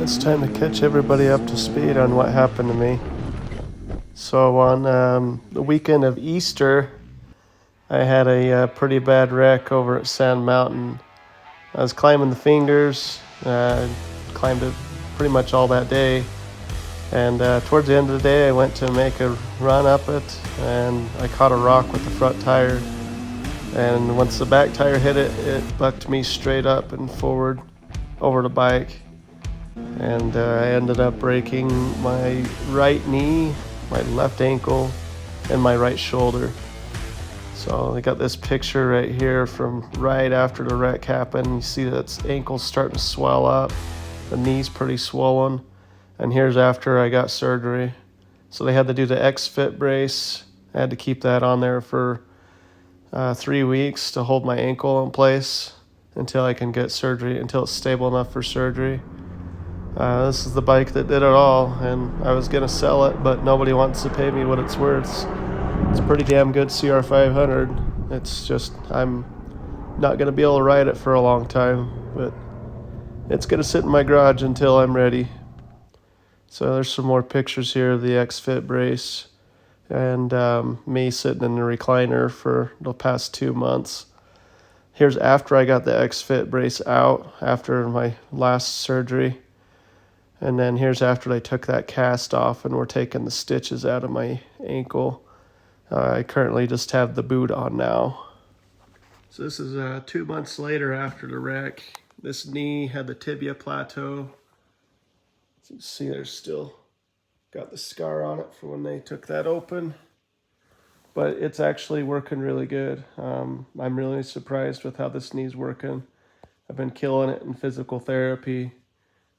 It's time to catch everybody up to speed on what happened to me. So, on the weekend of Easter, I had a pretty bad wreck over at Sand Mountain. I was climbing the fingers, climbed it pretty much all that day. And towards the end of the day, I went to make a run up it, and I caught a rock with the front tire. And once the back tire hit it, it bucked me straight up and forward over the bike. And I ended up breaking my right knee, my left ankle, and my right shoulder. So I got this picture right here from right after the wreck happened. You see that ankle's starting to swell up, the knee's pretty swollen, and here's after I got surgery. So they had to do the X-Fit brace. I had to keep that on there for 3 weeks to hold my ankle in place until I can get surgery, until it's stable enough for surgery. This is the bike that did it all, and I was gonna sell it, but nobody wants to pay me what it's worth. It's a pretty damn good CR500. It's just, I'm not gonna be able to ride it for a long time, but it's gonna sit in my garage until I'm ready. So there's some more pictures here of the X-Fit brace, and me sitting in the recliner for the past 2 months. Here's after I got the X-Fit brace out, after my last surgery. And then here's after they took that cast off and were taking the stitches out of my ankle. I currently just have the boot on now. So this is 2 months later after the wreck. This knee had the tibia plateau. So you see there's still got the scar on it from when they took that open. But it's actually working really good. I'm really surprised with how this knee's working. I've been killing it in physical therapy.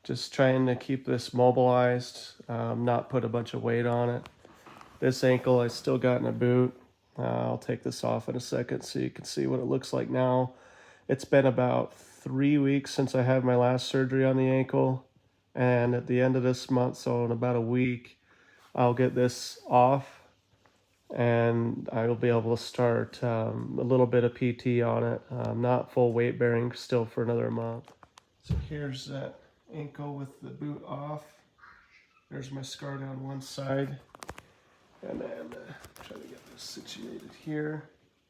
Just trying to keep this mobilized, not put a bunch of weight on it. This ankle I still got in a boot. I'll take this off in a second so you can see what it looks like now. It's been about 3 weeks since I had my last surgery on the ankle. And at the end of this month, so in about a week, I'll get this off. And I will be able to start a little bit of PT on it. Not full weight bearing still for another month. So here's that ankle with the boot off. There's my scar down one side. And then try to get this situated here.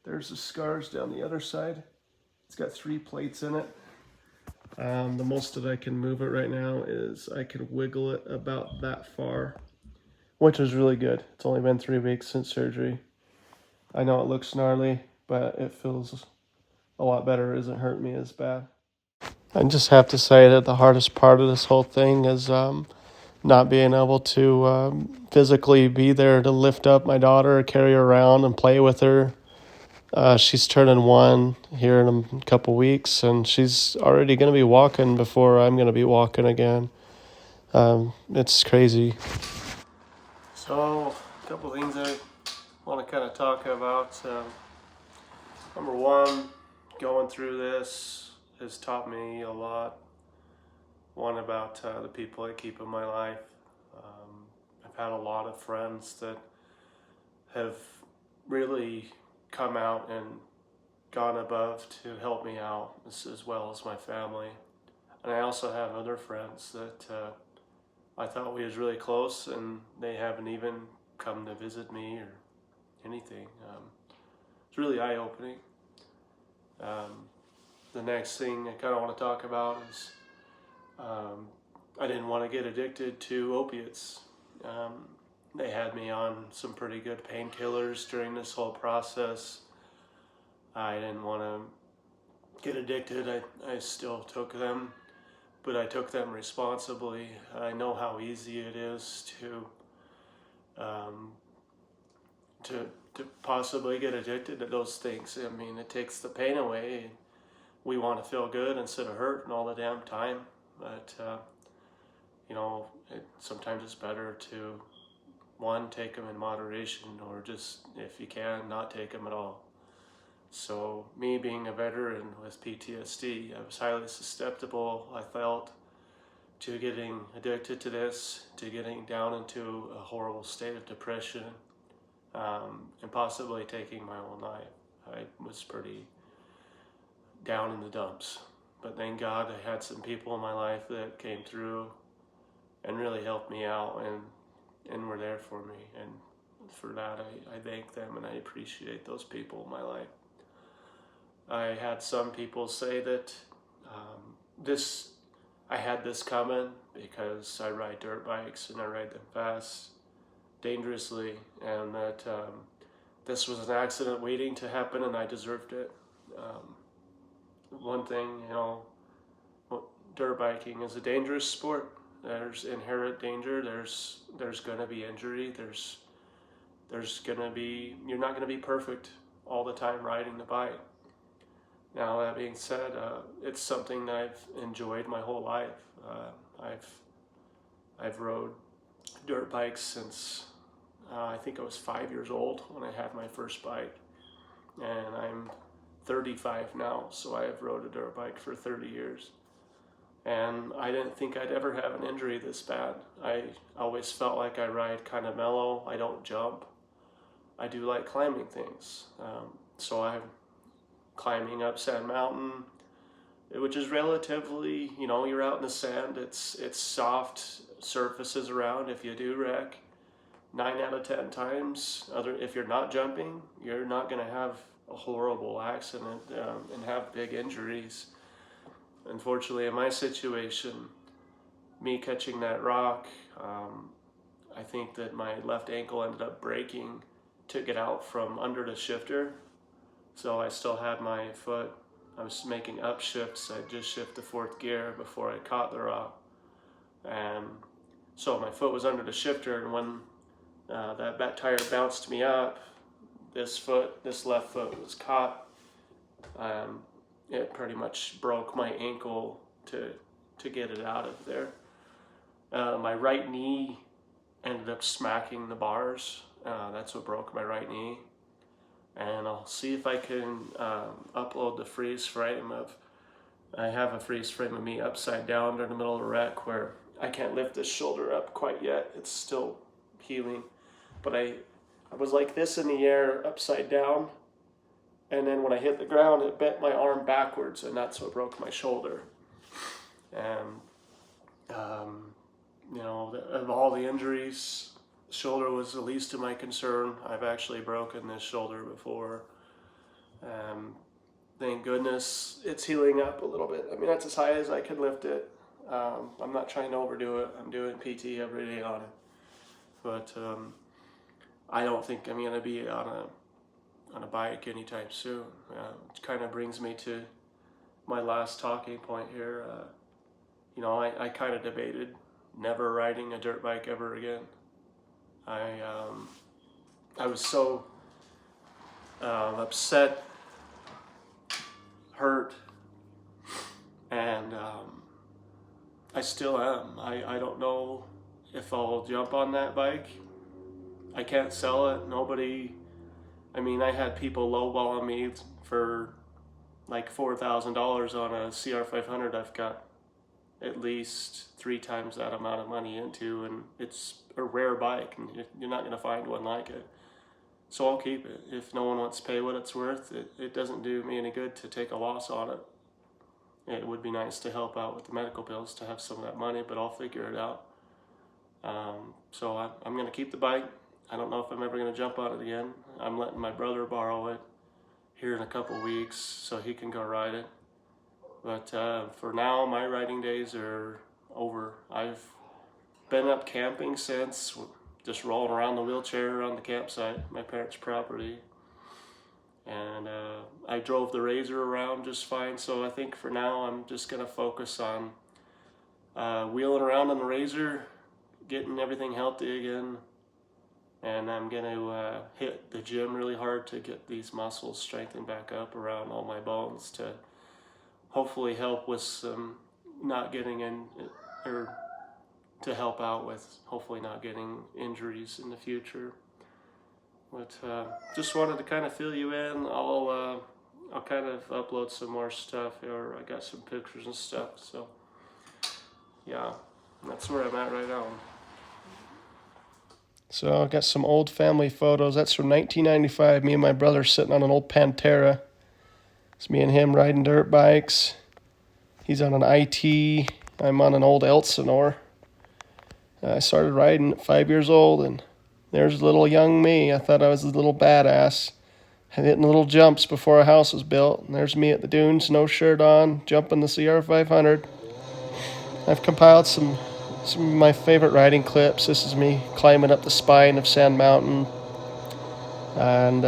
There's the scars down the other side. It's got 3 plates in it. The most that I can move it right now is I can wiggle it about that far, which is really good. It's only been 3 weeks since surgery. I know it looks gnarly, but it feels a lot better. It isn't hurting me as bad. I just have to say that the hardest part of this whole thing is not being able to physically be there to lift up my daughter, carry her around, and play with her. She's turning 1 here in a couple weeks, and she's already going to be walking before I'm going to be walking again. It's crazy. So, a couple things I want to kind of talk about. Number one, going through this has taught me a lot. One, about the people I keep in my life. I've had a lot of friends that have really come out and gone above to help me out, as well as my family. And I also have other friends that I thought we was really close, and they haven't even come to visit me or anything. It's really eye-opening. The next thing I kind of want to talk about is I didn't want to get addicted to opiates. They had me on some pretty good painkillers during this whole process. I didn't want to get addicted. I still took them, but I took them responsibly. I know how easy it is to possibly get addicted to those things. I mean, it takes the pain away. We want to feel good instead of hurting all the damn time. But sometimes it's better to, one, take them in moderation, or just, if you can, not take them at all. So me being a veteran with PTSD, I was highly susceptible, I felt, to getting addicted to this, to getting down into a horrible state of depression, and possibly taking my own life. I was pretty down in the dumps. But thank God I had some people in my life that came through and really helped me out and were there for me. And for that, I thank them and I appreciate those people in my life. I had some people say that this I had this coming because I ride dirt bikes and I ride them fast, dangerously, and that this was an accident waiting to happen and I deserved it. One thing, dirt biking is a dangerous sport. There's inherent danger. There's going to be injury. There's going to be, you're not going to be perfect all the time riding the bike. Now, that being said, it's something that I've enjoyed my whole life. I've rode dirt bikes since I think I was 5 years old when I had my first bike, and I'm 35 now, so I have rode a dirt bike for 30 years. And I didn't think I'd ever have an injury this bad. I always felt like I ride kind of mellow. I don't jump. I do like climbing things. So I'm climbing up Sand Mountain, which is relatively, you're out in the sand. It's soft surfaces around. If you do wreck, 9 out of 10 times, if you're not jumping, you're not going to have a horrible accident and have big injuries. Unfortunately, in my situation, me catching that rock, I think that my left ankle ended up breaking to get out from under the shifter. So I still had my foot. I was making upshifts. I just shifted to 4th gear before I caught the rock. And so my foot was under the shifter, and when that tire bounced me up, this left foot was caught. It pretty much broke my ankle to get it out of there. My right knee ended up smacking the bars. That's what broke my right knee. And I'll see if I can upload the freeze frame I have a freeze frame of me upside down during the middle of the wreck where I can't lift this shoulder up quite yet. It's still healing. But I was like this in the air, upside down. And then when I hit the ground, it bent my arm backwards, and that's what broke my shoulder. And, of all the injuries, shoulder was the least of my concern. I've actually broken this shoulder before. Thank goodness it's healing up a little bit. I mean, that's as high as I can lift it. I'm not trying to overdo it. I'm doing PT every day on it. But I don't think I'm going to be on a bike anytime soon. It kind of brings me to my last talking point here. I kind of debated never riding a dirt bike ever again. I was so upset, hurt, and I still am. I don't know if I'll jump on that bike. I can't sell it. I had people lowballing me for like $4,000 on a CR500 I've got at least 3 times that amount of money into, and it's a rare bike, and you're not going to find one like it. So I'll keep it. If no one wants to pay what it's worth, it doesn't do me any good to take a loss on it. It would be nice to help out with the medical bills to have some of that money, but I'll figure it out. So I'm going to keep the bike. I don't know if I'm ever going to jump on it again. I'm letting my brother borrow it here in a couple weeks so he can go ride it. But for now, my riding days are over. I've been up camping since, just rolling around the wheelchair on the campsite, my parents' property. And I drove the Razor around just fine. So I think for now, I'm just going to focus on wheeling around on the Razor, getting everything healthy again. And I'm going to hit the gym really hard to get these muscles strengthened back up around all my bones to hopefully help with some not getting in, or to help out with hopefully not getting injuries in the future. But just wanted to kind of fill you in. I'll kind of upload some more stuff, or I got some pictures and stuff. So yeah, that's where I'm at right now. So I got some old family photos. That's from 1995. Me and my brother sitting on an old Pantera. It's me and him riding dirt bikes. He's on an IT. I'm on an old Elsinore. I started riding at 5 years old, and there's little young me. I thought I was a little badass, hitting little jumps before a house was built. And there's me at the dunes, no shirt on, jumping the CR500. I've compiled some of my favorite riding clips. This is me climbing up the spine of Sand Mountain, and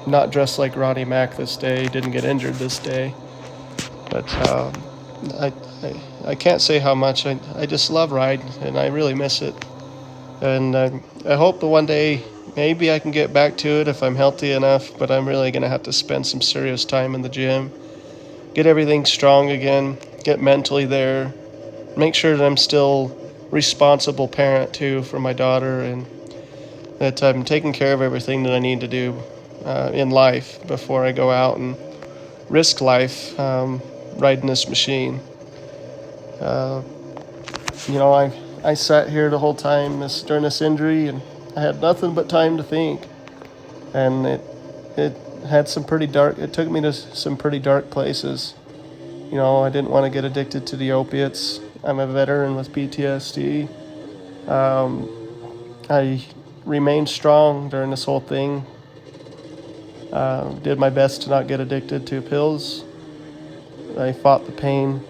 not dressed like Ronnie Mack this day. Didn't get injured this day, but I can't say how much I just love riding, and I really miss it. And I hope that one day maybe I can get back to it if I'm healthy enough, but I'm really going to have to spend some serious time in the gym, get everything strong again, get mentally there, make sure that I'm still responsible parent too for my daughter, and that I'm taking care of everything that I need to do in life before I go out and risk life riding this machine. I sat here the whole time during this injury, and I had nothing but time to think. And it had some pretty dark. It took me to some pretty dark places. I didn't want to get addicted to the opiates. I'm a veteran with PTSD. I remained strong during this whole thing. Did my best to not get addicted to pills. I fought the pain,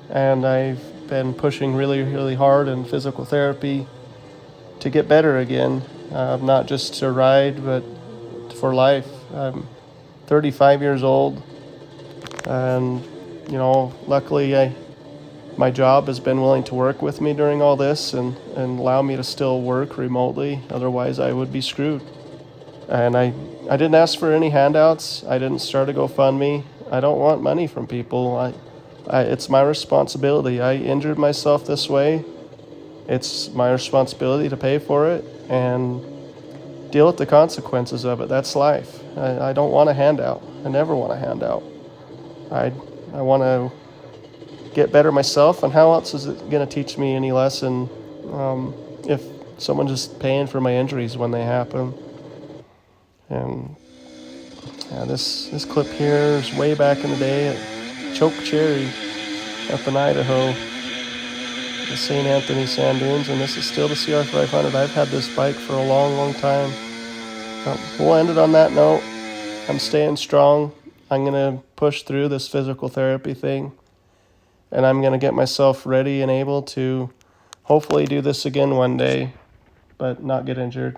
and I've been pushing really, really hard in physical therapy to get better again, not just to ride, but for life. I'm 35 years old, and luckily my job has been willing to work with me during all this and allow me to still work remotely. Otherwise, I would be screwed. And I didn't ask for any handouts. I didn't start a GoFundMe. I don't want money from people. It's my responsibility. I injured myself this way. It's my responsibility to pay for it and deal with the consequences of it. That's life. I don't want a handout. I never want a handout. I want to get better myself, and how else is it going to teach me any lesson if someone's just paying for my injuries when they happen? And this clip here is way back in the day at Choke Cherry up in Idaho, the St. Anthony Sand Dunes, and this is still the CR500. I've had this bike for a long, long time. We'll end it on that note. I'm staying strong. I'm going to push through this physical therapy thing, and I'm going to get myself ready and able to hopefully do this again one day, but not get injured.